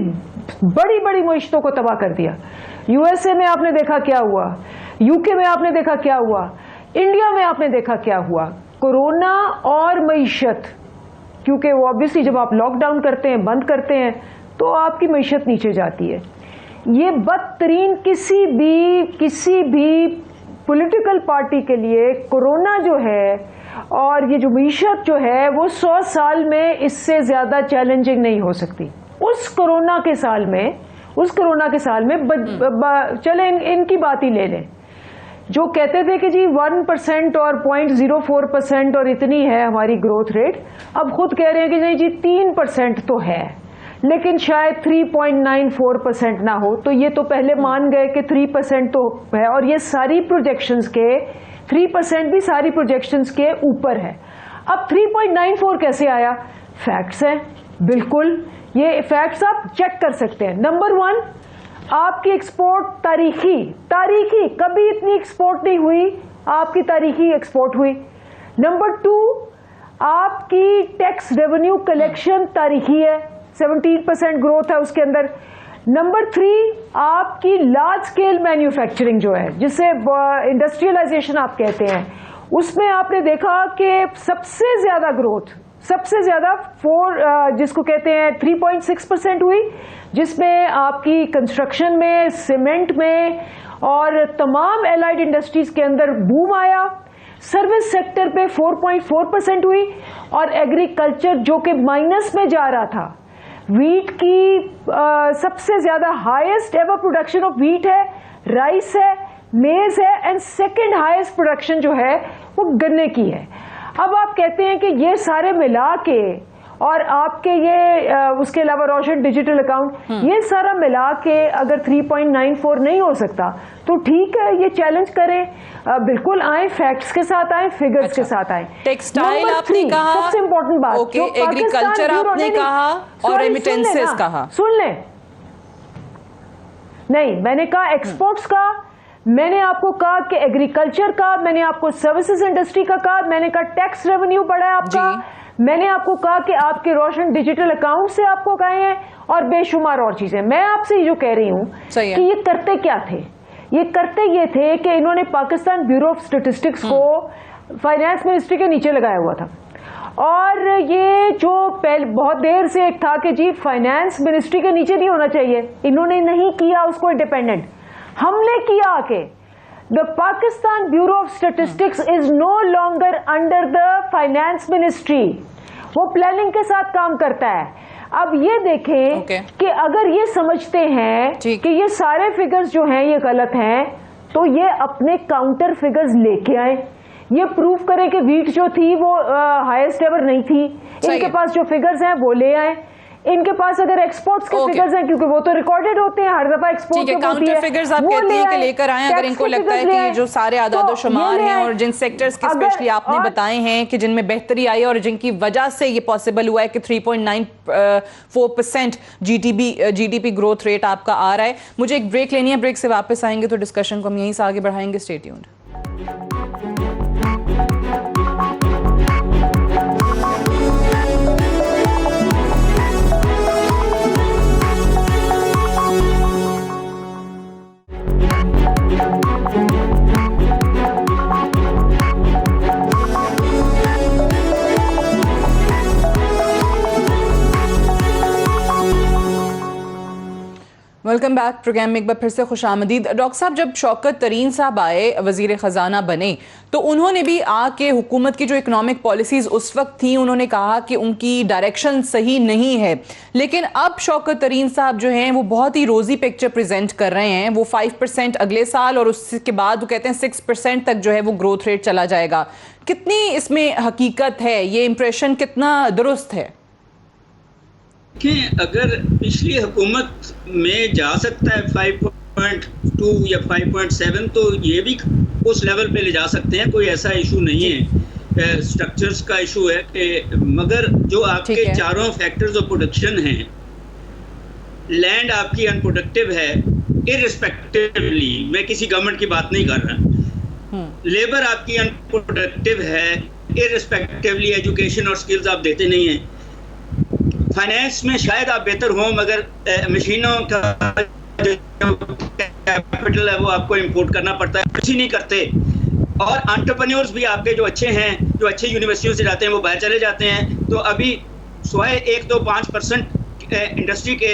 बड़ी बड़ी मईशतों को तबाह कर दिया। यूएसए में आपने देखा क्या हुआ, यूके में आपने देखा क्या हुआ, इंडिया में आपने देखा क्या हुआ। कोरोना और मईशत, क्योंकि वो ऑब्वियसली जब आप लॉकडाउन करते हैं, बंद करते हैं, तो आपकी मईशत नीचे जाती है। ये बदतरीन किसी भी पॉलिटिकल पार्टी के लिए कोरोना जो है और ये जो मईशत जो है वो 100 साल में इससे ज्यादा चैलेंजिंग नहीं हो सकती। उस कोरोना के साल में चले इनकी बात ही ले लें, जो कहते थे कि जी 1% और 0.04% और इतनी है हमारी ग्रोथ रेट, अब खुद कह रहे हैं कि नहीं जी 3% तो है, लेकिन शायद 3.94% ना हो। तो ये तो पहले मान गए कि 3% तो है, और ये सारी प्रोजेक्शंस के 3% भी सारी प्रोजेक्शंस के ऊपर है। अब 3.94 कैसे आया? फैक्ट्स हैं, बिल्कुल ये फैक्ट्स आप चेक कर सकते हैं। नंबर 1, आपकी एक्सपोर्ट तारीखी कभी इतनी एक्सपोर्ट नहीं हुई, आपकी तारीखी एक्सपोर्ट हुई। नंबर 2, आपकी टैक्स रेवेन्यू कलेक्शन तारीखी है, 17% ग्रोथ है उसके अंदर। नंबर 3, आपकी लार्ज स्केल मैन्युफैक्चरिंग जो है, जिसे इंडस्ट्रियलाइजेशन आप कहते हैं, उसमें आपने देखा कि सबसे ज्यादा ग्रोथ, सबसे ज्यादा जिसको कहते हैं 3.6% हुई, जिसमें आपकी कंस्ट्रक्शन में, सीमेंट में और तमाम एलाइड इंडस्ट्रीज के अंदर बूम आया। सर्विस सेक्टर पे 4.4% हुई, और एग्रीकल्चर जो कि माइनस में जा रहा था, वीट की सबसे ज्यादा highest ever production of wheat है, राइस है, मेज है, एंड सेकंड हाईएस्ट प्रोडक्शन जो है वो गन्ने की है। अब आप कहते हैं कि ये सारे मिला के, और आपके ये उसके अलावा रोशन डिजिटल अकाउंट, ये सारा मिला के अगर 3.94 नहीं हो सकता तो ठीक है, ये चैलेंज करें, बिल्कुल आए, फैक्ट्स के साथ आए, फिगर्स के साथ आए। टेक्सटाइल आपने कहा, सबसे इंपॉर्टेंट बात, ओके, एग्रीकल्चर आपने कहा, और रेमिटेंसेस कहा। सुन लें, नहीं मैंने कहा एक्सपोर्ट्स का, मैंने आपको कहा कि एग्रीकल्चर का, मैंने आपको सर्विसेज इंडस्ट्री का कहा, मैंने कहा टैक्स रेवेन्यू बढ़ा है आपका, मैंने आपको कहा कि आपके रोशन डिजिटल अकाउंट से आपको कहे हैं, और बेशुमार और चीजें। मैं आपसे जो कह रही हूं कि ये करते क्या थे, ये करते ये थे कि इन्होंने पाकिस्तान ब्यूरो ऑफ स्टैटिस्टिक्स को फाइनेंस मिनिस्ट्री के नीचे लगाया हुआ था, और ये जो बहुत देर से एक था कि जी फाइनेंस मिनिस्ट्री के नीचे नहीं होना चाहिए, इन्होंने नहीं किया उसको इंडिपेंडेंट, हमने किया आके। The Pakistan bureau of statistics is no longer under the finance ministry, वो प्लानिंग के साथ काम करता है। अब ये देखें कि अगर ये समझते हैं कि ये सारे फिगर्स जो हैं ये गलत हैं, तो ये अपने काउंटर फिगर्स लेके आए, ये प्रूफ करें कि वीट जो थी वो हाईएस्ट एवर नहीं थी, इनके पास जो फिगर्स हैं वो ले आए। इनके पास अगर एक्सपोर्ट्स के फिगर्स हैं, क्योंकि वो तो रिकॉर्डेड होते हैं, हर दफा एक्सपोर्ट काउंटर फिगर्स आप कहते हैं कि लेकर आए, अगर इनको लगता है कि ये जो सारे आदाद शुमार हैं और जिन सेक्टर्स के स्पेशली आपने बताए हैं कि जिनमें बेहतरी आई और जिनकी वजह से ये पॉसिबल हुआ है कि 3.94% जीडीपी ग्रोथ रेट आपका आ रहा है। मुझे एक ब्रेक लेनी है, ब्रेक से वापस आएंगे तो डिस्कशन को हम यहीं से आगे बढ़ाएंगे। Stay tuned. Welcome back programme में एक बार फिर से खुशामदीद। डॉक्टर साहब, जब शौकत तरीन साहब आए, वजीर ख़जाना बने, तो उन्होंने भी आके हुकूमत की जो इकोनॉमिक पॉलिसीज़ उस वक्त थी, उन्होंने कहा कि उनकी डायरेक्शन सही नहीं है। लेकिन अब शौकत तरीन साहब जो हैं वो बहुत ही रोज़ी पिक्चर प्रेजेंट कर रहे हैं। वो 5% अगले साल और उसके बाद वो कहते हैं 6% तक जो है वो ग्रोथ रेट चला जाएगा। कितनी इसमें हकीकत है, ये इंप्रेशन कितना दुरुस्त है? देखें, अगर पिछली हुकूमत में जा सकता है 5.2 या 5.7, तो ये भी उस लेवल पे ले जा सकते हैं, कोई ऐसा इशू नहीं है। स्ट्रक्चर्स का इशू है कि मगर जो आपके चारों फैक्टर्स ऑफ प्रोडक्शन हैं, लैंड आपकी अनप्रोडक्टिव है इररिस्पेक्टिवली, मैं किसी गवर्नमेंट की बात नहीं कर रहा, लेबर आपकी अनप्रोडक्टिव है इररिस्पेक्टिवली, एजुकेशन और स्किल्स आप देते नहीं हैं, फाइनेंस में शायद आप बेहतर हो मगर मशीनों का जो कैपिटल है वो आपको इंपोर्ट करना पड़ता है, कुछ ही नहीं करते। और एंटरप्रेन्योर्स भी आपके जो अच्छे हैं, जो अच्छे यूनिवर्सिटियों से जाते हैं, वो बाहर चले जाते हैं। तो अभी स्वाय 1-2-5% इंडस्ट्री के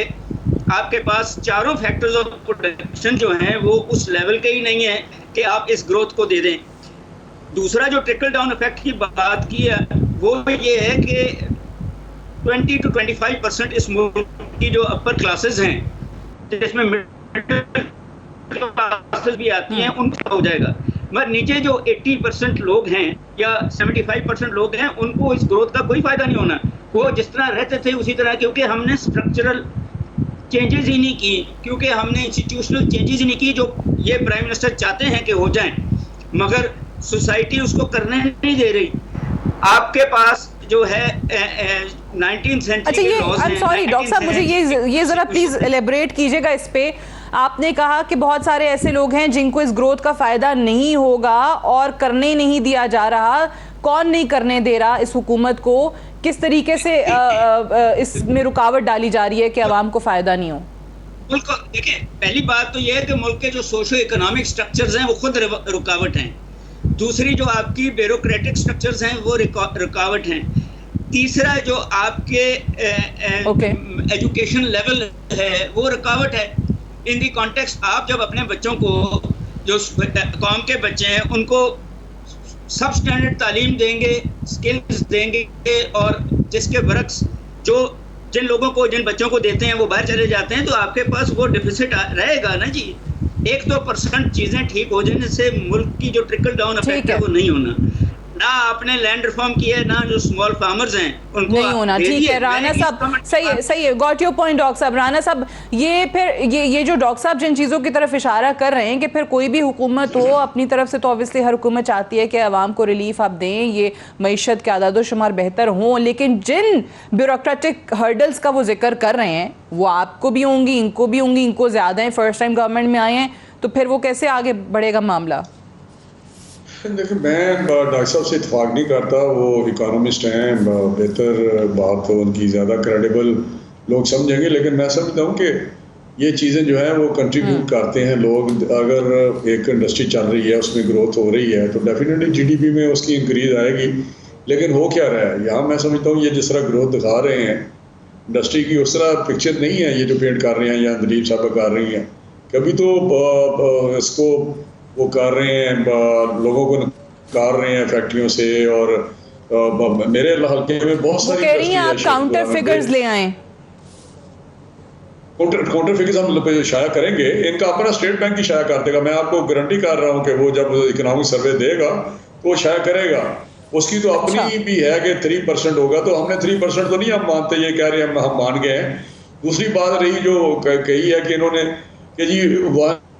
आपके पास चारों फैक्टर्स ऑफ प्रोडक्शन जो हैं वो उस लेवल के ही नहीं है कि आप इस ग्रोथ को दे दें। दूसरा जो ट्रिकल डाउन इफेक्ट की बात की है वो ये है कि 20 to 25% इस मुल्क की जो अपर क्लासेस हैं, जिसमें मिडिल क्लासेस भी आती हैं, उनका हो जाएगा। मगर नीचे जो 80% लोग हैं या 75% लोग हैं, उनको इस ग्रोथ का कोई फायदा नहीं होना। वो जिस तरह रहते थे उसी तरह, क्योंकि हमने स्ट्रक्चरल चेंजेस ही नहीं की, क्योंकि हमने इंस्टीट्यूशनल चेंजेस ही नहीं की जो ये प्राइम मिनिस्टर चाहते हैं कि हो जाएं, मगर सोसाइटी उसको करने नहीं दे रही। आपके पास जो है 19th सेंचुरी अच्छा, ये सॉरी डॉक्टर साहब, मुझे ये जरा प्लीज एलेबरेट कीजिएगा इस पे। आपने कहा कि बहुत सारे ऐसे लोग हैं जिनको इस ग्रोथ का फायदा नहीं होगा और करने नहीं दिया जा रहा। कौन नहीं करने दे रहा इस हुकूमत को? किस तरीके से इसमें रुकावट डाली जा रही है कि आवाम को फायदा नहीं हो? मुल्क देखिए, पहली बात तो यह है कि मुल्क के जो सोशो इकोनॉमिक स्ट्रक्चर्स हैं वो खुद रुकावट हैं। दूसरी जो आपकी ब्यूरोक्रेटिक स्ट्रक्चर्स हैं वो रुकावट हैं। तीसरा जो आपके एजुकेशन लेवल है वो रुकावट है। इन दी कॉन्टेक्स्ट आप जब अपने बच्चों को, जो कौम के बच्चे हैं, उनको सब स्टैंडर्ड तालीम देंगे, स्किल्स देंगे, और जिसके बरक्स जिन लोगों को, जिन बच्चों को देते हैं वो बाहर चले जाते हैं, तो आपके पास वो डिफिसिट रहेगा ना जी। 1-2% चीजें ठीक हो जाने से मुल्क की जो ट्रिकल डाउन इफेक्ट है वो नहीं होना। ना आपने लैंड रिफॉर्म किया है, ना जो स्मॉल फार्मर्स हैं उनको नहीं होना। ठीक है राना साहब, सही है, गॉट योर पॉइंट डॉक्टर साहब। राना साहब, ये जो डॉक्टर साहब जिन चीज़ों की तरफ इशारा कर रहे हैं कि फिर कोई भी हुकूमत हो, अपनी तरफ से तो ऑब्वियसली हर हुकूमत चाहती है कि आवाम को रिलीफ आप दें, ये मईशत के आदादोशुमार बेहतर हों, लेकिन जिन ब्यूरोक्रेटिक हर्डल्स का वो जिक्र कर रहे हैं वो आपको भी होंगी, इनको भी होंगी, इनको ज़्यादा है, फर्स्ट टाइम गवर्नमेंट में आए हैं, तो फिर वो कैसे आगे बढ़ेगा मामला? देखिए, मैं डॉक्टर साहब से इत्तेफाक नहीं करता। वो इकोनॉमिस्ट हैं, बेहतर बात तो उनकी ज़्यादा क्रेडिबल लोग समझेंगे, लेकिन मैं समझता हूँ कि ये चीज़ें जो हैं वो कंट्रीब्यूट करते हैं। लोग, अगर एक इंडस्ट्री चल रही है, उसमें ग्रोथ हो रही है, तो डेफिनेटली जीडीपी में उसकी इंक्रीज आएगी। लेकिन हो क्या रहा है यहाँ, मैं समझता हूँ ये जिस तरह ग्रोथ दिखा रहे हैं इंडस्ट्री की, उस तरह पिक्चर नहीं है ये जो पेंट कर रहे हैं या दलीप साहब कर रही हैं। कभी तो इसको वो कर रहे हैं, लोगों को निकाल रहे हैं फैक्ट्रियों से, और मेरे हल्के में बहुत सारी कह रही हैं आप काउंटर फिगर्स ले आए। काउंटर फिगर्स हम शाया करेंगे, इनका अपना स्टेट बैंक ही शाया कर देगा। मैं आपको गारंटी कर रहा हूँ कि वो जब इकोनॉमिक सर्वे देगा तो वो शाया करेगा। उसकी तो अपनी भी है कि 3% होगा, तो हमने 3% तो नहीं हम मानते, ये कह रहे हैं हम मान गए हैं। दूसरी बात रही जो कही है कि इन्होंने कि जी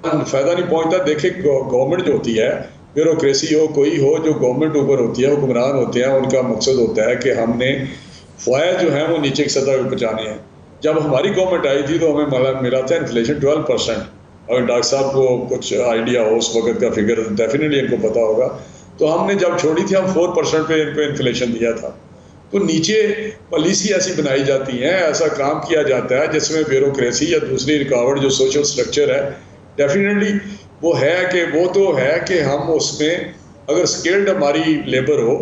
फायदा नहीं पहुंचता। देखिए, गवर्नमेंट जो होती है, ब्यूरोक्रेसी हो, कोई हो, जो गवर्नमेंट ऊपर होती है, हुक्मरान होते हैं, उनका मकसद होता है कि हमने फ़वाइद जो है वो नीचे की सतह पर पहुँचाने हैं। जब हमारी गवर्नमेंट आई थी तो हमें मिला था इन्फ्लेशन 12%। अगर डॉक्टर साहब को कुछ आइडिया हो उस वक्त का फिगर, डेफिनेटली इनको पता होगा। तो हमने जब छोड़ी थी, हम 4% पे इन पर इन्फ्लेशन दिया था। तो नीचे पॉलिसी ऐसी बनाई जाती है, ऐसा काम किया जाता है जिसमें ब्यूरोक्रेसी या दूसरी रुकावट जो सोशल स्ट्रक्चर है, डेफिनेटली वो है कि वो तो है कि हम उसमें अगर स्किल्ड हमारी लेबर हो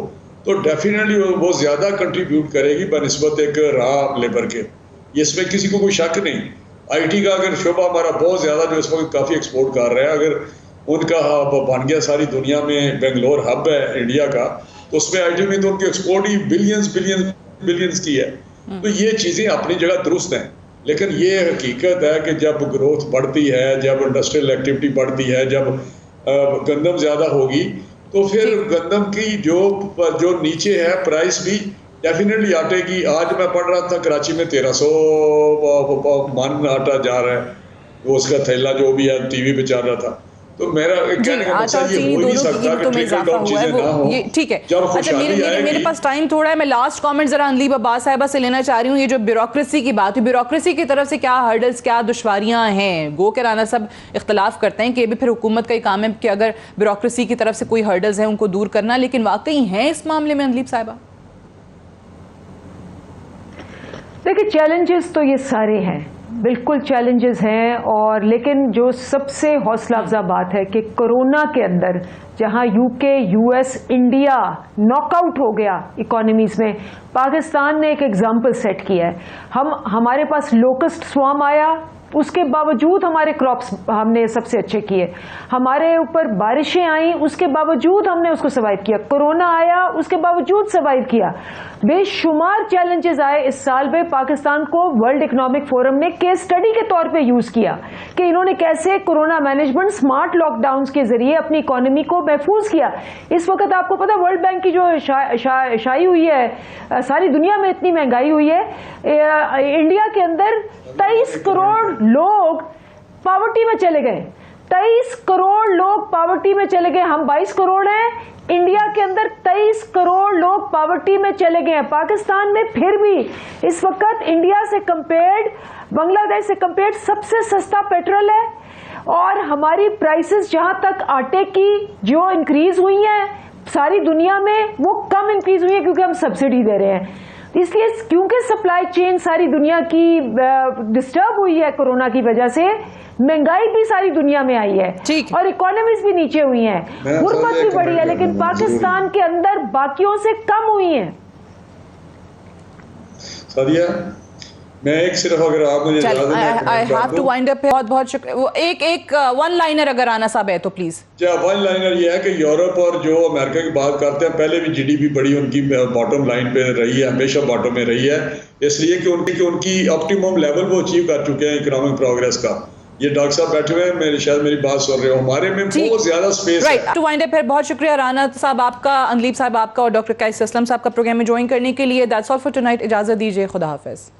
तो डेफिनेटली वो ज़्यादा कंट्रीब्यूट करेगी बनिस्बत एक रहा लेबर के। इसमें किसी को कोई शक नहीं। आईटी का अगर शोबा हमारा बहुत ज़्यादा जो इस वक्त काफ़ी एक्सपोर्ट कर रहा है, अगर उनका बन गया सारी दुनिया में, बेंगलोर हब है इंडिया का, तो उसमें आईटी में तो उनकी एक्सपोर्ट ही बिलियंस की है। तो ये चीज़ें अपनी जगह दुरुस्त हैं, लेकिन ये हकीकत है कि जब ग्रोथ बढ़ती है, जब इंडस्ट्रियल एक्टिविटी बढ़ती है, जब गंदम ज़्यादा होगी, तो फिर गंदम की जो नीचे है प्राइस भी डेफिनेटली आटे की, आज मैं पढ़ रहा था कराची में 1300 मन आटा जा रहा है, वो उसका थैला जो भी है टीवी पे चल रहा था। तो मेरा कहने का आटा और मकसद ये चीनी हो नहीं दोनों की सकता कि कीमतों में ट्रिकल इजाफा डाउन हुआ है चीजें ना हो। ये ठीक है। जब अच्छा, खुशहाली मेरे आएगी, पास टाइम थोड़ा है, मैं लास्ट कमेंट जरा अनलीब अब्बास साहिबा से लेना चाह रही हूँ। ये जो ब्यूरोक्रेसी की बात है, ब्यूरोक्रेसी की तरफ से क्या हर्डल्स, क्या दुश्वारियां हैं? गो के राना सब इख्तलाफ करते हैं कि ये भी फिर हुकूमत का ही काम है कि अगर ब्यूरोक्रेसी की तरफ से कोई हर्डल्स हैं उनको दूर करना, लेकिन वाकई हैं इस मामले में अनलीब साहिबा? देखिए, चैलेंजेस तो ये सारे हैं, बिल्कुल चैलेंजेस हैं, और लेकिन जो सबसे हौसला अफजा बात है कि कोरोना के अंदर जहां यूके, यूएस, इंडिया नॉकआउट हो गया इकोनॉमीज में, पाकिस्तान ने एक एग्जाम्पल सेट किया है। हमारे पास लोकस्ट स्वार्म आया, उसके बावजूद हमारे क्रॉप्स हमने सबसे अच्छे किए। हमारे ऊपर बारिशें आई, उसके बावजूद हमने उसको सर्वाइव किया। कोरोना आया, उसके बावजूद सर्वाइव किया। बेशुमार चैलेंजेस आए इस साल में। पाकिस्तान को वर्ल्ड इकोनॉमिक फोरम ने केस स्टडी के तौर पे यूज किया कि इन्होंने कैसे कोरोना मैनेजमेंट, स्मार्ट लॉकडाउन के जरिए अपनी इकोनॉमी को महफूज किया। इस वक्त आपको पता, वर्ल्ड बैंक की जो शाई हुई है, सारी दुनिया में इतनी महंगाई हुई है, इंडिया के अंदर 23 करोड़ लोग पॉवर्टी में चले गए। 23 करोड़ लोग पॉवर्टी में चले गए। हम 22 करोड़ हैं, इंडिया के अंदर 23 करोड़ लोग पॉवर्टी में चले गए हैं। पाकिस्तान में फिर भी इस वक्त इंडिया से कंपेयर्ड, बांग्लादेश से कंपेयर्ड सबसे सस्ता पेट्रोल है, और हमारी प्राइसेस जहां तक आटे की जो इंक्रीज हुई हैं सारी दुनिया में, वो कम इंक्रीज हुई है क्योंकि हम सब्सिडी दे रहे हैं। इसलिए क्योंकि सप्लाई चेन सारी दुनिया की डिस्टर्ब हुई है कोरोना की वजह से, महंगाई भी सारी दुनिया में आई है और इकोनॉमीज भी नीचे हुई हैं, गुर्बत भी बढ़ी है, लेकिन पाकिस्तान के अंदर बाकियों से कम हुई है। सादिया, मैं एक सिर्फ, अगर आप मुझे I have to wind up. बहुत बहुत शुक्रिया। वो एक वन लाइनर अगर राना साहब है तो प्लीज। वन लाइनर ये है कि यूरोप और जो अमेरिका की बात करते हैं, पहले भी जीडीपी बड़ी उनकी बॉटम लाइन पे रही है, हमेशा बॉटम में रही है, इसलिए कि उनकी ऑप्टिमम लेवल वो अचीव कर चुके हैं इकोनॉमिक प्रोग्रेस का। ये डॉक्टर साहब बैठे हुए हैं, शायद मेरी बात सुन रहे हो, हमारे में बहुत ज्यादा स्पेस है। टू वाइंड अप, बहुत शुक्रिया राना साहब आपका, अनलीब साहब आपका, और डॉक्टर कैस असलम साहब का प्रोग्राम में ज्वाइन करने के लिए। That's all for tonight. इजाजत दीजिए, खुदा हाफिज।